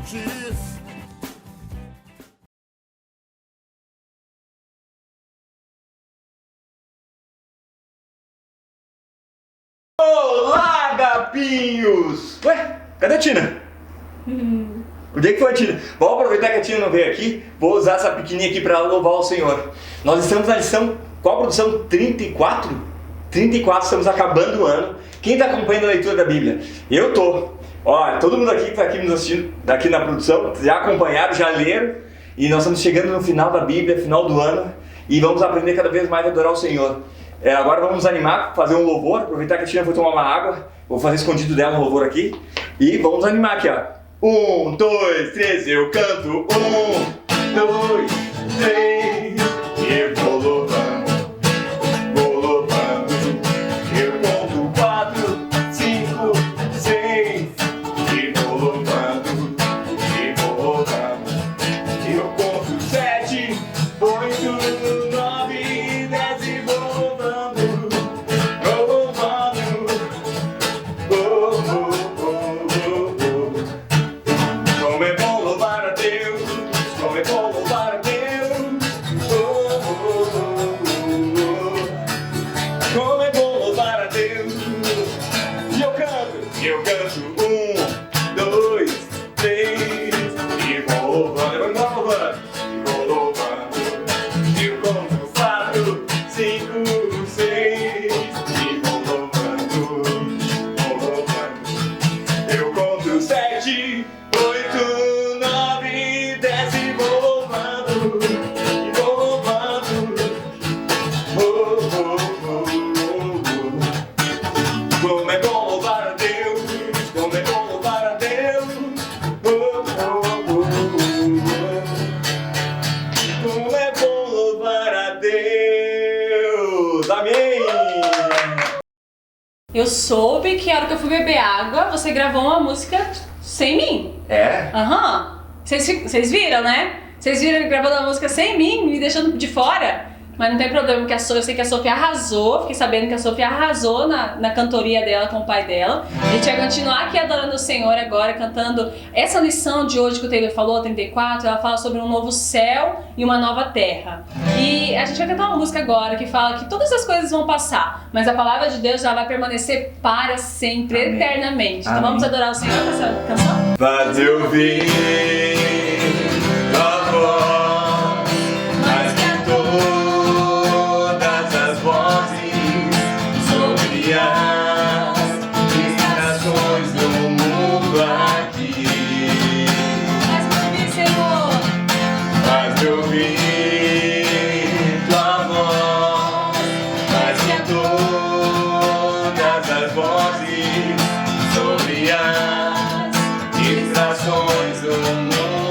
diz. Olá, Gapinhos! Ué, cadê a Tina? Onde é que foi a Tina? Vamos aproveitar que a Tina não veio aqui, vou usar essa pequenininha aqui para louvar o Senhor. Nós estamos na lição, qual a produção? 34? 34, estamos acabando o ano. Quem está acompanhando a leitura da Bíblia? Eu tô. Olha, todo mundo aqui que está aqui nos assistindo, daqui na produção, já acompanharam, já leram. E nós estamos chegando no final da Bíblia, final do ano, e vamos aprender cada vez mais a adorar o Senhor. Agora vamos nos animar, fazer um louvor, aproveitar que a Tina foi tomar uma água, vou fazer escondido dela um louvor aqui, e vamos animar aqui, ó. 1, 2, 3, eu canto. 1, 2, 3, eu vou louvando, eu conto 4, 5, 6, e vou louvando, eu conto 7, 8, 9, 10 e vou louvando, Como é bom louvar a Deus, como é bom louvar a Deus, como é bom louvar a Deus. E eu canto 1, 2, 3, e vou louvando, eu vou louvando, eu conto 4, 5, 6, e vou louvando, eu conto 7, 8, 9, 10 e vou louvando, Como é bom louvar a Deus, como é bom louvar a Deus, como é bom louvar a Deus, amém! Eu soube que a hora que eu fui beber água, você gravou uma música sem mim. É? Aham. Vocês viram, né? Vocês viram ele gravando a música sem mim, me deixando de fora? Mas não tem problema, porque eu sei que a Sofia arrasou. Fiquei sabendo que a Sofia arrasou na cantoria dela com o pai dela. A gente vai continuar aqui adorando o Senhor agora, cantando essa lição de hoje que o Taylor falou, 34. Ela fala sobre um novo céu e uma nova terra. E a gente vai cantar uma música agora que fala que todas as coisas vão passar, mas a palavra de Deus já vai permanecer para sempre, Amém. eternamente. Então Amém. vamos adorar o Senhor com essa canção? Faz eu ouvir tua voz, mais que todas as vozes, sobre as estações do mundo aqui. Faz-me ouvir, Senhor. Faz-me ouvir tua voz, mais que todas as vozes, sobre as estações do mundo.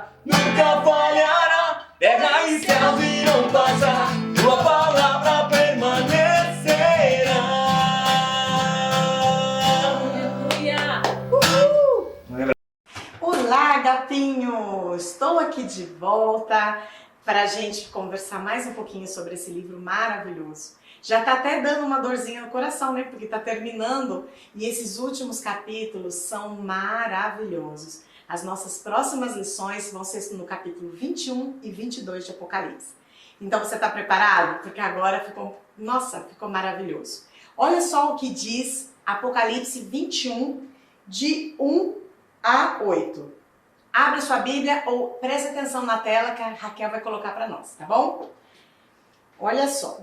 promessa nunca falhará. Terra e céus irão passar, tua palavra permanecerá. Aleluia! Olá, gatinhos! Estou aqui de volta para a gente conversar mais um pouquinho sobre esse livro maravilhoso. Já tá até dando uma dorzinha no coração, né? Porque tá terminando e esses últimos capítulos são maravilhosos. As nossas próximas lições vão ser no capítulo 21 e 22 de Apocalipse. Então você tá preparado? Porque agora ficou maravilhoso. Olha só o que diz Apocalipse 21, de 1 a 8. Abre sua Bíblia ou preste atenção na tela que a Raquel vai colocar para nós, tá bom? Olha só.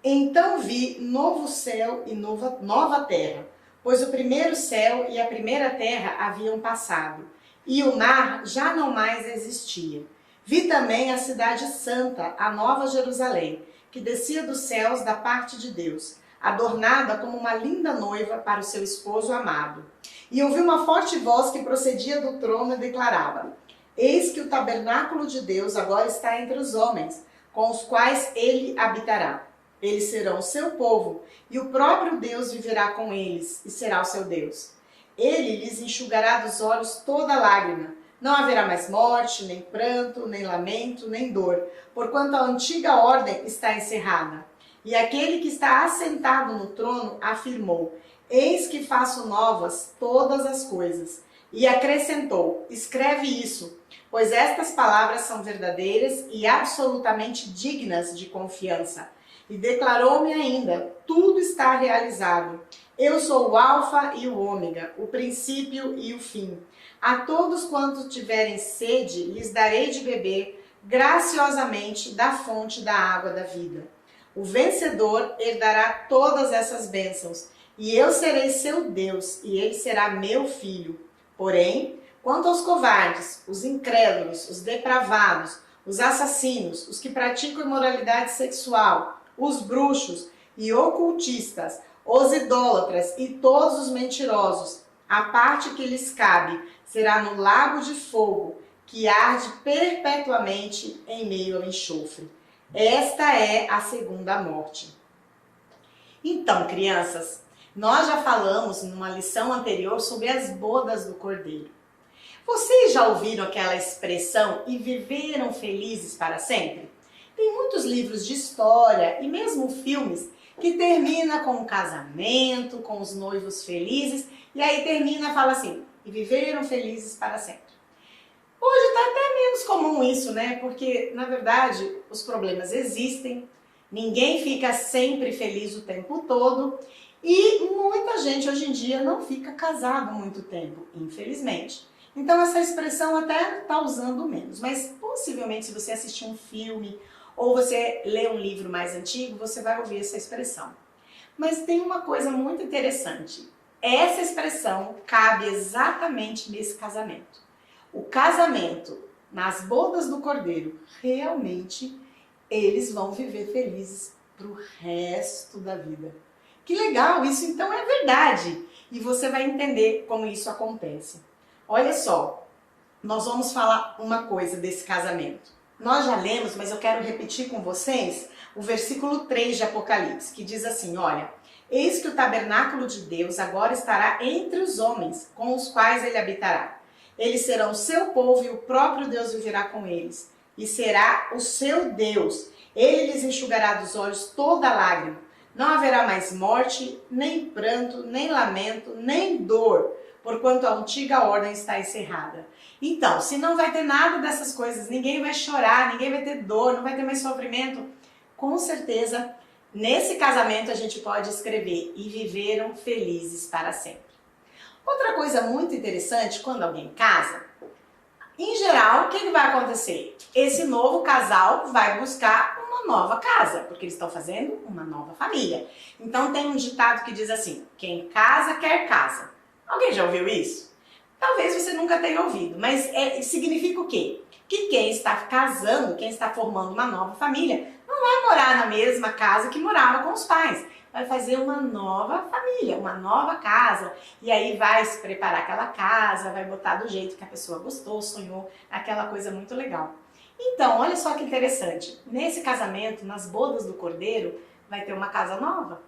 Então vi novo céu e nova terra, pois o primeiro céu e a primeira terra haviam passado, e o mar já não mais existia. Vi também a cidade santa, a nova Jerusalém, que descia dos céus da parte de Deus, adornada como uma linda noiva para o seu esposo amado. E ouvi uma forte voz que procedia do trono e declarava: Eis que o tabernáculo de Deus agora está entre os homens, com os quais ele habitará. Eles serão o seu povo, e o próprio Deus viverá com eles, e será o seu Deus. Ele lhes enxugará dos olhos toda lágrima. Não haverá mais morte, nem pranto, nem lamento, nem dor, porquanto a antiga ordem está encerrada. E aquele que está assentado no trono afirmou: Eis que faço novas todas as coisas. E acrescentou: Escreve isso, pois estas palavras são verdadeiras e absolutamente dignas de confiança. E declarou-me ainda: Tudo está realizado. Eu sou o Alfa e o Ômega, o princípio e o fim. A todos quantos tiverem sede, lhes darei de beber graciosamente da fonte da água da vida. O vencedor herdará todas essas bênçãos, e eu serei seu Deus, e ele será meu filho. Porém, quanto aos covardes, os incrédulos, os depravados, os assassinos, os que praticam imoralidade sexual, os bruxos e ocultistas, os idólatras e todos os mentirosos, a parte que lhes cabe será no lago de fogo, que arde perpetuamente em meio ao enxofre. Esta é a segunda morte. Então, crianças, nós já falamos numa lição anterior sobre as bodas do Cordeiro. Vocês já ouviram aquela expressão "e viveram felizes para sempre"? Tem muitos livros de história e mesmo filmes que termina com um casamento, com os noivos felizes, e aí termina e fala assim: "e viveram felizes para sempre". Hoje está até menos comum isso, né? Porque, na verdade, os problemas existem, ninguém fica sempre feliz o tempo todo e muita gente hoje em dia não fica casado muito tempo, infelizmente. Então essa expressão até está usando menos, mas possivelmente se você assistir um filme ou você ler um livro mais antigo, você vai ouvir essa expressão. Mas tem uma coisa muito interessante, essa expressão cabe exatamente nesse casamento. O casamento, nas bodas do Cordeiro, realmente eles vão viver felizes para o resto da vida. Que legal, isso então é verdade. E você vai entender como isso acontece. Olha só, nós vamos falar uma coisa desse casamento. Nós já lemos, mas eu quero repetir com vocês o versículo 3 de Apocalipse, que diz assim, olha: Eis que o tabernáculo de Deus agora estará entre os homens, com os quais ele habitará. Eles serão o seu povo e o próprio Deus viverá com eles. E será o seu Deus. Ele lhes enxugará dos olhos toda lágrima. Não haverá mais morte, nem pranto, nem lamento, nem dor, porquanto a antiga ordem está encerrada. Então, se não vai ter nada dessas coisas, ninguém vai chorar, ninguém vai ter dor, não vai ter mais sofrimento, com certeza, nesse casamento a gente pode escrever: e viveram felizes para sempre. Outra coisa muito interessante, quando alguém casa, em geral, o que vai acontecer? Esse novo casal vai buscar uma nova casa, porque eles estão fazendo uma nova família. Então tem um ditado que diz assim: quem casa quer casa. Alguém já ouviu isso? Talvez você nunca tenha ouvido, mas significa o quê? Que quem está casando, quem está formando uma nova família, não vai morar na mesma casa que morava com os pais. vai fazer uma nova família, uma nova casa. E aí vai se preparar aquela casa, vai botar do jeito que a pessoa gostou, sonhou, aquela coisa muito legal. Então, olha só que interessante. Nesse casamento, nas bodas do Cordeiro, vai ter uma casa nova.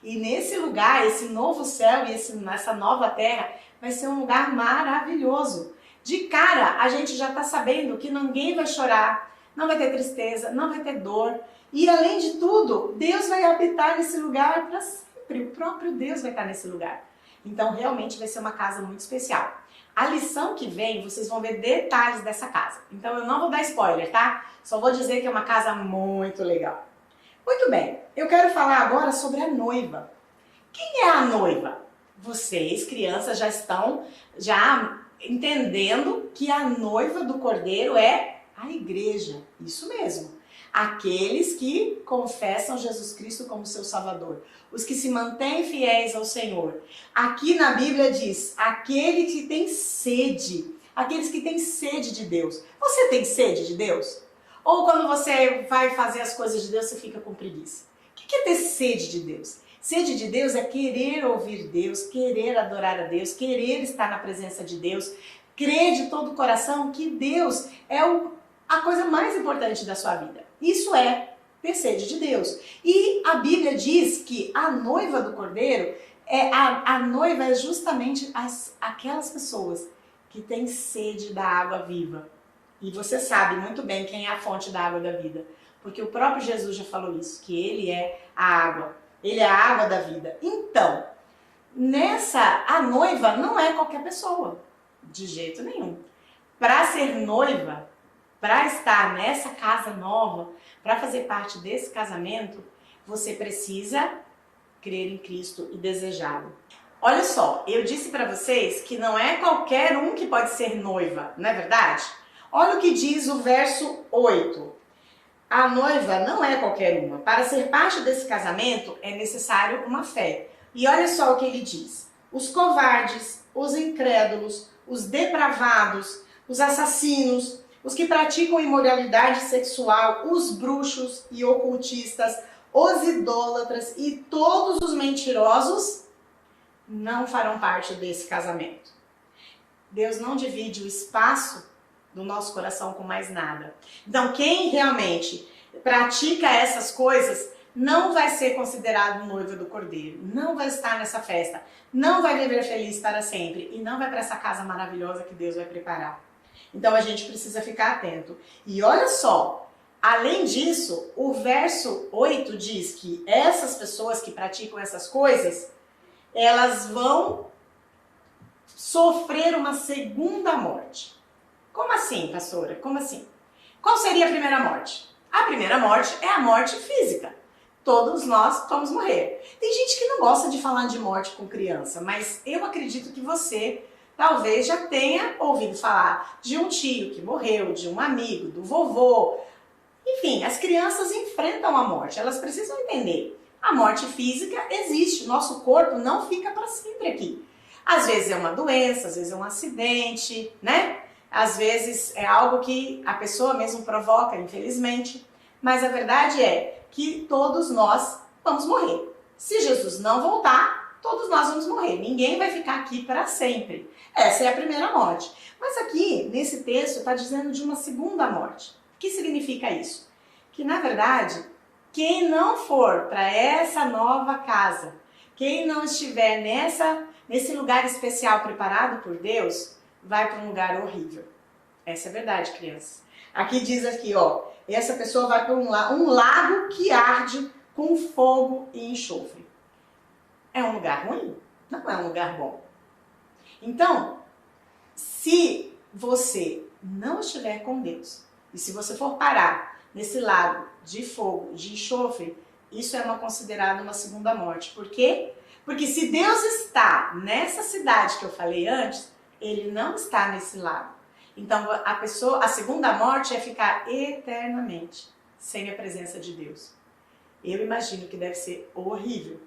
E nesse lugar, esse novo céu e essa nova terra, vai ser um lugar maravilhoso. De cara, a gente já está sabendo que ninguém vai chorar, não vai ter tristeza, não vai ter dor. E além de tudo, Deus vai habitar nesse lugar para sempre. O próprio Deus vai estar nesse lugar. Então, realmente vai ser uma casa muito especial. A lição que vem, vocês vão ver detalhes dessa casa. Então, eu não vou dar spoiler, tá? Só vou dizer que é uma casa muito legal. Muito bem, eu quero falar agora sobre a noiva. Quem é a noiva? Vocês, crianças, já estão entendendo que a noiva do Cordeiro é a igreja. Isso mesmo. Aqueles que confessam Jesus Cristo como seu Salvador. Os que se mantêm fiéis ao Senhor. Aqui na Bíblia diz, aquele que tem sede. Aqueles que têm sede de Deus. Você tem sede de Deus? Ou quando você vai fazer as coisas de Deus, você fica com preguiça? O que é ter sede de Deus? Sede de Deus é querer ouvir Deus, querer adorar a Deus, querer estar na presença de Deus, crer de todo o coração que Deus é a coisa mais importante da sua vida. Isso é ter sede de Deus. E a Bíblia diz que a noiva do Cordeiro, a noiva é justamente aquelas pessoas que têm sede da água viva. E você sabe muito bem quem é a fonte da água da vida. Porque o próprio Jesus já falou isso, que ele é a água. Ele é a água da vida. Então, a noiva não é qualquer pessoa. De jeito nenhum. Para ser noiva, para estar nessa casa nova, para fazer parte desse casamento, você precisa crer em Cristo e desejá-lo. Olha só, eu disse para vocês que não é qualquer um que pode ser noiva, não é verdade? Olha o que diz o verso 8. A noiva não é qualquer uma. Para ser parte desse casamento é necessário uma fé. E olha só o que ele diz. Os covardes, os incrédulos, os depravados, os assassinos, os que praticam imoralidade sexual, os bruxos e ocultistas, os idólatras e todos os mentirosos não farão parte desse casamento. Deus não divide o espaço do nosso coração com mais nada. Então, quem realmente pratica essas coisas não vai ser considerado noiva do Cordeiro, não vai estar nessa festa, não vai viver feliz para sempre e não vai para essa casa maravilhosa que Deus vai preparar. Então, a gente precisa ficar atento. E olha só, além disso, o verso 8 diz que essas pessoas que praticam essas coisas, elas vão sofrer uma segunda morte. Como assim, pastora? Como assim? Qual seria a primeira morte? A primeira morte é a morte física. Todos nós vamos morrer. Tem gente que não gosta de falar de morte com criança, mas eu acredito que você talvez já tenha ouvido falar de um tio que morreu, de um amigo, do vovô. Enfim, as crianças enfrentam a morte, elas precisam entender. A morte física existe, o nosso corpo não fica para sempre aqui. Às vezes é uma doença, às vezes é um acidente, né? Às vezes é algo que a pessoa mesmo provoca, infelizmente. Mas a verdade é que todos nós vamos morrer. Se Jesus não voltar, todos nós vamos morrer. Ninguém vai ficar aqui para sempre. Essa é a primeira morte. Mas aqui, nesse texto, está dizendo de uma segunda morte. O que significa isso? Que, na verdade, quem não for para essa nova casa, quem não estiver nesse lugar especial preparado por Deus, vai para um lugar horrível. Essa é a verdade, crianças. Aqui diz aqui, ó, essa pessoa vai para um lago que arde com fogo e enxofre. É um lugar ruim? Não é um lugar bom. Então, se você não estiver com Deus, e se você for parar nesse lago de fogo, de enxofre, isso é considerado uma segunda morte. Por quê? Porque se Deus está nessa cidade que eu falei antes, ele não está nesse lago. Então a segunda morte é ficar eternamente sem a presença de Deus. Eu imagino que deve ser horrível,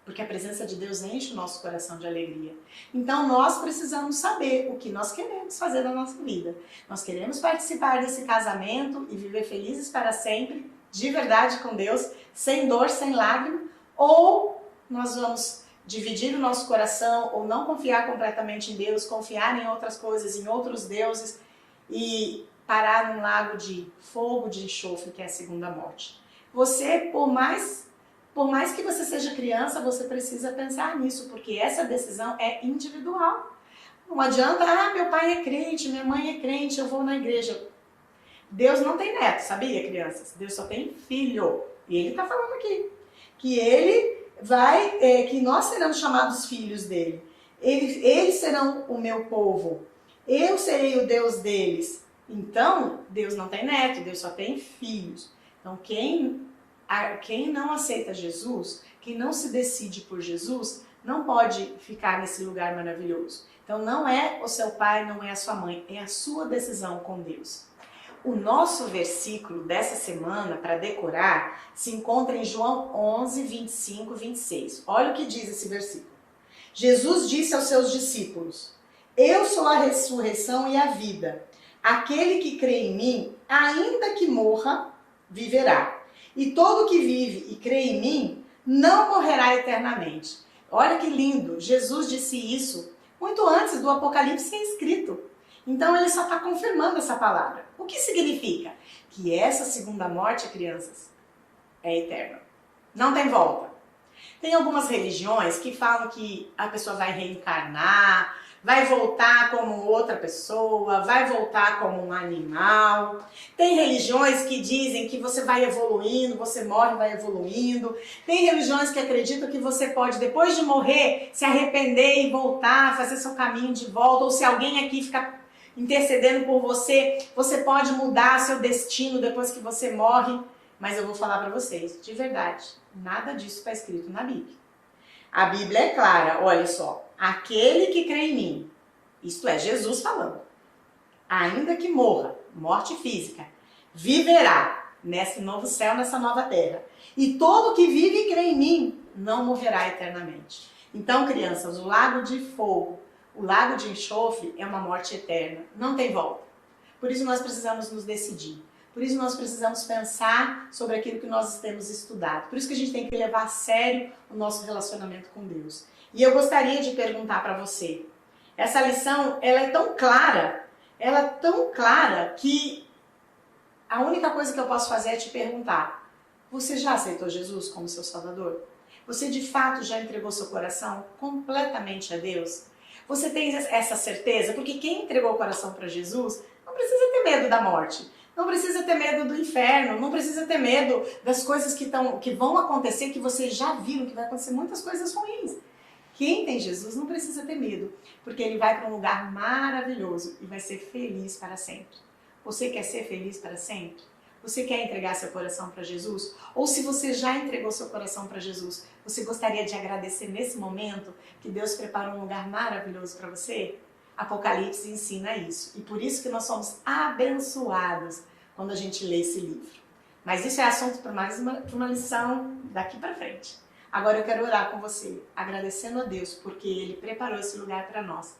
porque a presença de Deus enche o nosso coração de alegria. Então nós precisamos saber o que nós queremos fazer na nossa vida. Nós queremos participar desse casamento e viver felizes para sempre, de verdade com Deus, sem dor, sem lágrima, ou nós vamos dividir o nosso coração ou não confiar completamente em Deus, confiar em outras coisas, em outros deuses e parar num lago de fogo, de enxofre, que é a segunda morte. Você, por mais que você seja criança, você precisa pensar nisso, porque essa decisão é individual. Não adianta, meu pai é crente, minha mãe é crente, eu vou na igreja. Deus não tem neto, sabia, crianças? Deus só tem filho. E ele está falando aqui que ele vai, que nós seremos chamados filhos dele. Eles serão o meu povo. Eu serei o Deus deles. Então, Deus não tem neto, Deus só tem filhos. Então, quem não aceita Jesus, quem não se decide por Jesus, não pode ficar nesse lugar maravilhoso. Então, não é o seu pai, não é a sua mãe, é a sua decisão com Deus. O nosso versículo dessa semana, para decorar, se encontra em João 11, 25 e 26. Olha o que diz esse versículo. Jesus disse aos seus discípulos: eu sou a ressurreição e a vida. Aquele que crê em mim, ainda que morra, viverá. E todo que vive e crê em mim, não morrerá eternamente. Olha que lindo, Jesus disse isso muito antes do Apocalipse ser escrito. Então ele só está confirmando essa palavra. O que significa? Que essa segunda morte, crianças, é eterna. Não tem volta. Tem algumas religiões que falam que a pessoa vai reencarnar, vai voltar como outra pessoa, vai voltar como um animal. Tem religiões que dizem que você vai evoluindo, você morre e vai evoluindo. Tem religiões que acreditam que você pode, depois de morrer, se arrepender e voltar, fazer seu caminho de volta. Ou se alguém aqui ficar intercedendo por você, você pode mudar seu destino depois que você morre. Mas eu vou falar para vocês, de verdade, nada disso está escrito na Bíblia. A Bíblia é clara, olha só. Aquele que crê em mim, isto é, Jesus falando, ainda que morra, morte física, viverá nesse novo céu, nessa nova terra. E todo que vive e crê em mim, não morrerá eternamente. Então, crianças, o lago de fogo, o lago de enxofre é uma morte eterna, não tem volta. Por isso nós precisamos nos decidir. Por isso nós precisamos pensar sobre aquilo que nós temos estudado. Por isso que a gente tem que levar a sério o nosso relacionamento com Deus. E eu gostaria de perguntar para você, essa lição, ela é tão clara que a única coisa que eu posso fazer é te perguntar, você já aceitou Jesus como seu Salvador? Você de fato já entregou seu coração completamente a Deus? Você tem essa certeza? Porque quem entregou o coração para Jesus não precisa ter medo da morte. Não precisa ter medo do inferno, não precisa ter medo das coisas que vão acontecer, que vocês já viram que vai acontecer muitas coisas ruins. Quem tem Jesus não precisa ter medo, porque ele vai para um lugar maravilhoso e vai ser feliz para sempre. Você quer ser feliz para sempre? Você quer entregar seu coração para Jesus? Ou se você já entregou seu coração para Jesus, você gostaria de agradecer nesse momento que Deus preparou um lugar maravilhoso para você? Apocalipse ensina isso. E por isso que nós somos abençoados quando a gente lê esse livro. Mas isso é assunto para mais uma lição daqui para frente. Agora eu quero orar com você, agradecendo a Deus porque Ele preparou esse lugar para nós.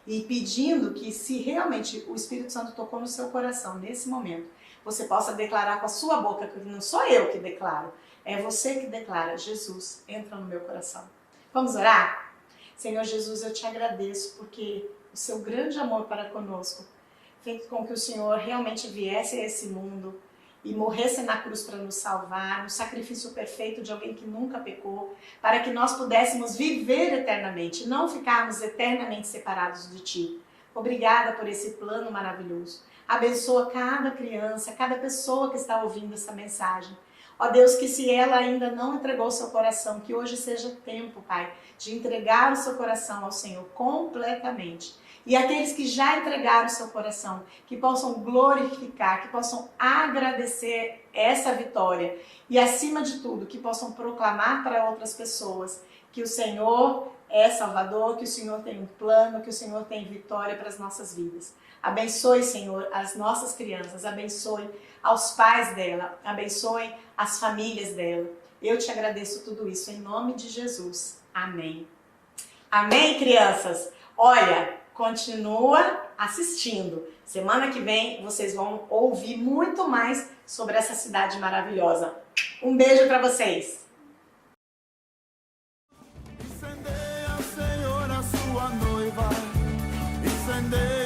E pedindo que se realmente o Espírito Santo tocou no seu coração nesse momento, você possa declarar com a sua boca, que não sou eu que declaro, é você que declara, Jesus, entra no meu coração. Vamos orar? Senhor Jesus, eu te agradeço porque o seu grande amor para conosco fez com que o Senhor realmente viesse a esse mundo e morresse na cruz para nos salvar, no sacrifício perfeito de alguém que nunca pecou, para que nós pudéssemos viver eternamente, não ficarmos eternamente separados de Ti. Obrigada por esse plano maravilhoso. Abençoa cada criança, cada pessoa que está ouvindo essa mensagem. Ó Deus, que se ela ainda não entregou o seu coração, que hoje seja tempo, Pai, de entregar o seu coração ao Senhor completamente. E aqueles que já entregaram o seu coração, que possam glorificar, que possam agradecer essa vitória. E acima de tudo, que possam proclamar para outras pessoas que o Senhor é Salvador, que o Senhor tem um plano, que o Senhor tem vitória para as nossas vidas. Abençoe, Senhor, as nossas crianças, abençoe aos pais dela, abençoe as famílias dela. Eu te agradeço tudo isso em nome de Jesus. Amém. Amém, crianças? Olha, continua assistindo. Semana que vem vocês vão ouvir muito mais sobre essa cidade maravilhosa. Um beijo para vocês! entender.